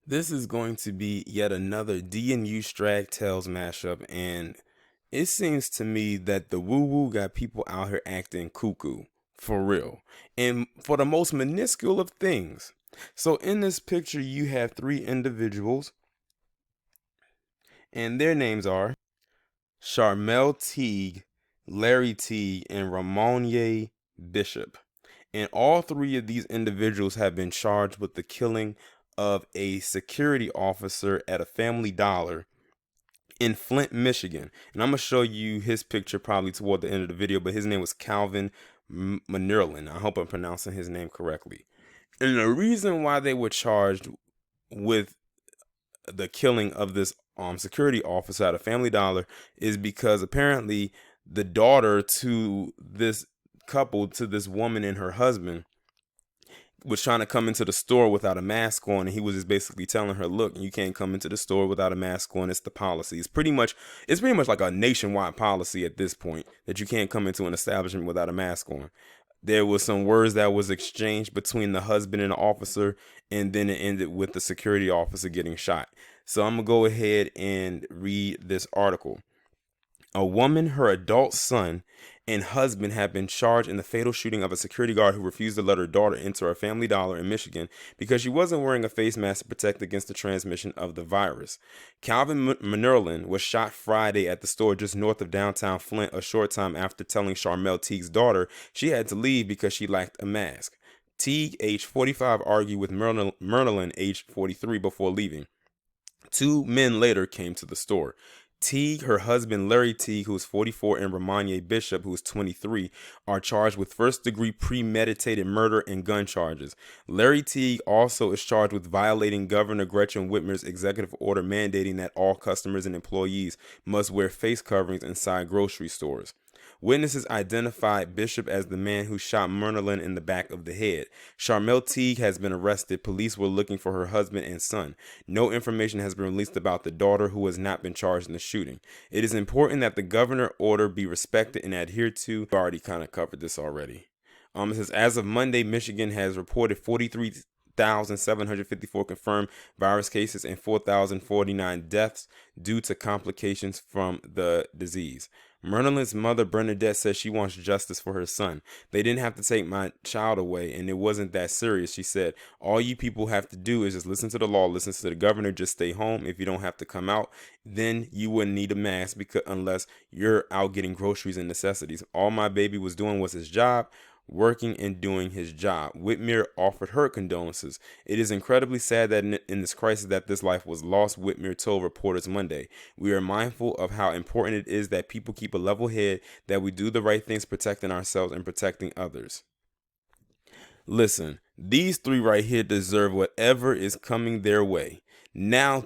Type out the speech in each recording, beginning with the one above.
This is going to be yet another DNU Tales mashup, and it seems to me that the woo-woo got people out here acting cuckoo, for real, and for the most minuscule of things. So in this picture, you have three individuals, and their names are Sharmel Teague, Larry Teague, and Romonyea Bishop. And all three of these individuals have been charged with the killing of a security officer at a Family Dollar in Flint, Michigan. And I'm going to show you his picture probably toward the end of the video, but his name was Calvin Manerlin. I hope I'm pronouncing his name correctly. And the reason why they were charged with the killing of this security officer at a Family Dollar is because apparently the daughter to this couple, to this woman and her husband, was trying to come into the store without a mask on, and he was just basically telling her, look, you can't come into the store without a mask on. It's the policy. It's pretty much like a nationwide policy at this point that you can't come into an establishment without a mask on. There was some words that was exchanged between the husband and the officer, and then it ended with the security officer getting shot. So I'm gonna go ahead and read this article. A woman, her adult son, and husband have been charged in the fatal shooting of a security guard who refused to let her daughter into her Family Dollar in Michigan because she wasn't wearing a face mask to protect against the transmission of the virus. Calvin Manerlin was shot Friday at the store just north of downtown Flint a short time after telling Sharmel Teague's daughter she had to leave because she lacked a mask. Teague, age 45, argued with Manerlin, age 43, before leaving. 2 men later came to the store. Teague, her husband Larry Teague, who is 44, and Romonyea Bishop, who is 23, are charged with first-degree premeditated murder and gun charges. Larry Teague also is charged with violating Governor Gretchen Whitmer's executive order mandating that all customers and employees must wear face coverings inside grocery stores. Witnesses identified Bishop as the man who shot Manerlin in the back of the head. Sharmel Teague has been arrested. Police were looking for her husband and son. No information has been released about the daughter, who has not been charged in the shooting. It is important that the governor order be respected and adhered to. We've already kind of covered this already. It says, as of Monday, Michigan has reported 43,754 confirmed virus cases and 4,049 deaths due to complications from the disease. Merlin's mother, Bernadette, says she wants justice for her son. They didn't have to take my child away, and it wasn't that serious, she said. All you people have to do is just listen to the law, listen to the governor, just stay home. If you don't have to come out, then you wouldn't need a mask unless you're out getting groceries and necessities. All my baby was doing was his job, working and doing his job. Whitmer offered her condolences. It is incredibly sad that in this crisis that this life was lost, Whitmer told reporters Monday. We are mindful of how important it is that people keep a level head, that we do the right things protecting ourselves and protecting others. Listen, these three right here deserve whatever is coming their way. Now,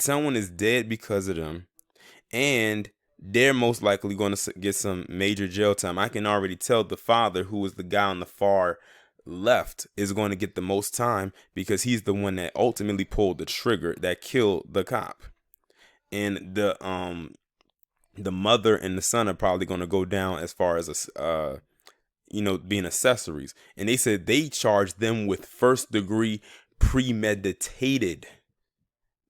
someone is dead because of them, and they're most likely going to get some major jail time. I can already tell the father, who is the guy on the far left, is going to get the most time because he's the one that ultimately pulled the trigger that killed the cop. And the mother and the son are probably going to go down as far as being accessories. And they said they charged them with first degree premeditated.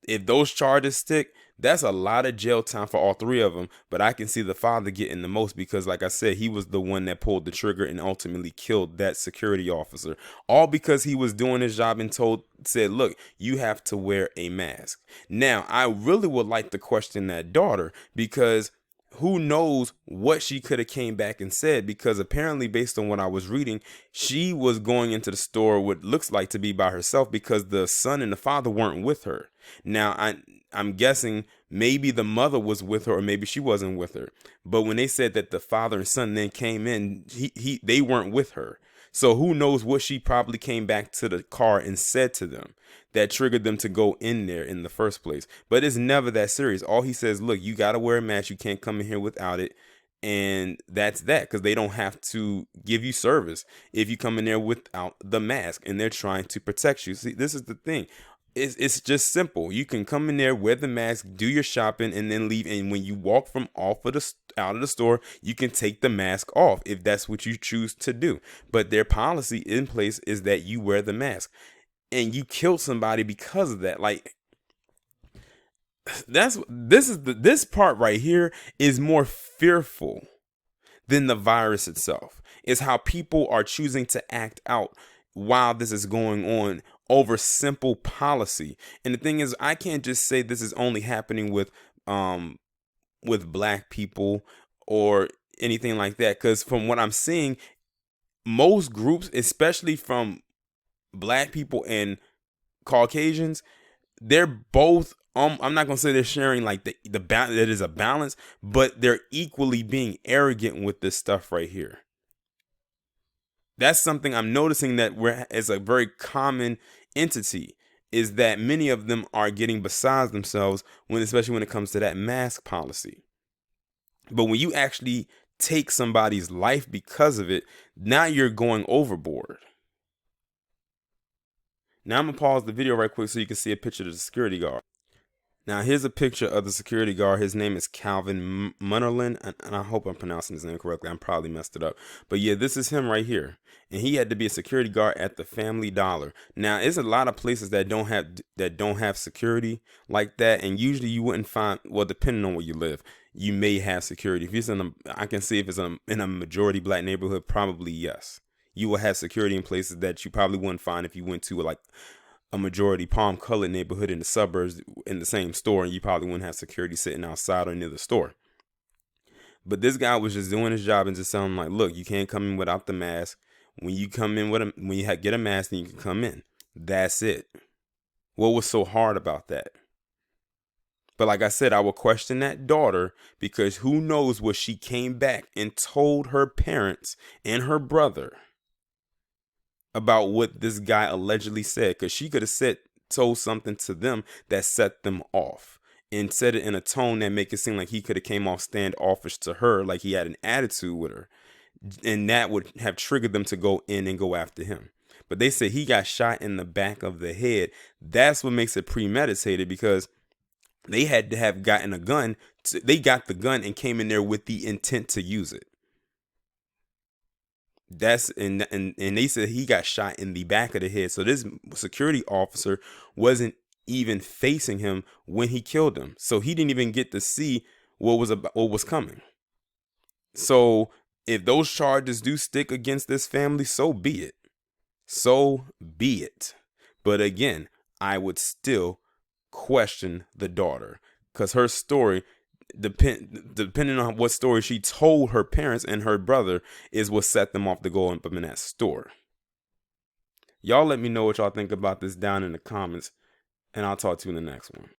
If those charges stick, that's a lot of jail time for all three of them. But I can see the father getting the most because, like I said, he was the one that pulled the trigger and ultimately killed that security officer. All because he was doing his job and said, look, you have to wear a mask. Now, I really would like to question that daughter, because who knows what she could have came back and said, because apparently, based on what I was reading, she was going into the store what looks like to be by herself because the son and the father weren't with her. Now, I'm guessing maybe the mother was with her or maybe she wasn't with her. But when they said that the father and son then came in, they weren't with her. So who knows what she probably came back to the car and said to them that triggered them to go in there in the first place. But it's never that serious. All he says, look, you got to wear a mask. You can't come in here without it. And that's that, because they don't have to give you service if you come in there without the mask, and they're trying to protect you. See, this is the thing. It's just simple. You can come in there, wear the mask, do your shopping, and then leave. And when you walk out of the store, you can take the mask off if that's what you choose to do. But their policy in place is that you wear the mask. and you killed somebody because of that. Like, this part right here is more fearful than the virus itself. Is how people are choosing to act out while this is going on over simple policy. And the thing is, I can't just say this is only happening with black people or anything like that, because from what I'm seeing, most groups, especially from black people and Caucasians, they're both I'm not gonna say they're sharing like the balance. That is a balance, but they're equally being arrogant with this stuff right here. That's something I'm noticing that as a very common entity, is that many of them are getting beside themselves especially when it comes to that mask policy. But when you actually take somebody's life because of it, now you're going overboard. Now I'm gonna pause the video right quick so you can see a picture of the security guard. Now here's a picture of the security guard. His name is Calvin Munnerlin, and I hope I'm pronouncing his name correctly. I'm probably messed it up, but yeah, this is him right here. And he had to be a security guard at the Family Dollar. Now, there's a lot of places that don't have security like that, and usually you wouldn't find. Well, depending on where you live, you may have security. If it's I can see if it's in a majority black neighborhood, probably yes. You will have security in places that you probably wouldn't find if you went to like a majority palm colored neighborhood in the suburbs in the same store, and you probably wouldn't have security sitting outside or near the store. But this guy was just doing his job and just telling him, like, look, you can't come in without the mask. When you come in when you get a mask, then you can come in. That's it. What was so hard about that? But like I said, I will question that daughter, because who knows what she came back and told her parents and her brother about what this guy allegedly said. Because she could have told something to them that set them off, and said it in a tone that make it seem like he could have came off standoffish to her, like he had an attitude with her, and that would have triggered them to go in and go after him. But they said he got shot in the back of the head. That's what makes it premeditated, because they had to have gotten a gun. They got the gun and came in there with the intent to use it. And they said he got shot in the back of the head. So this security officer wasn't even facing him when he killed him. So he didn't even get to see what was coming. So if those charges do stick against this family, so be it. So be it. But again, I would still question the daughter, because her story, depending on what story she told her parents and her brother, is what set them off to go up in that store. Y'all let me know what y'all think about this down in the comments, and I'll talk to you in the next one.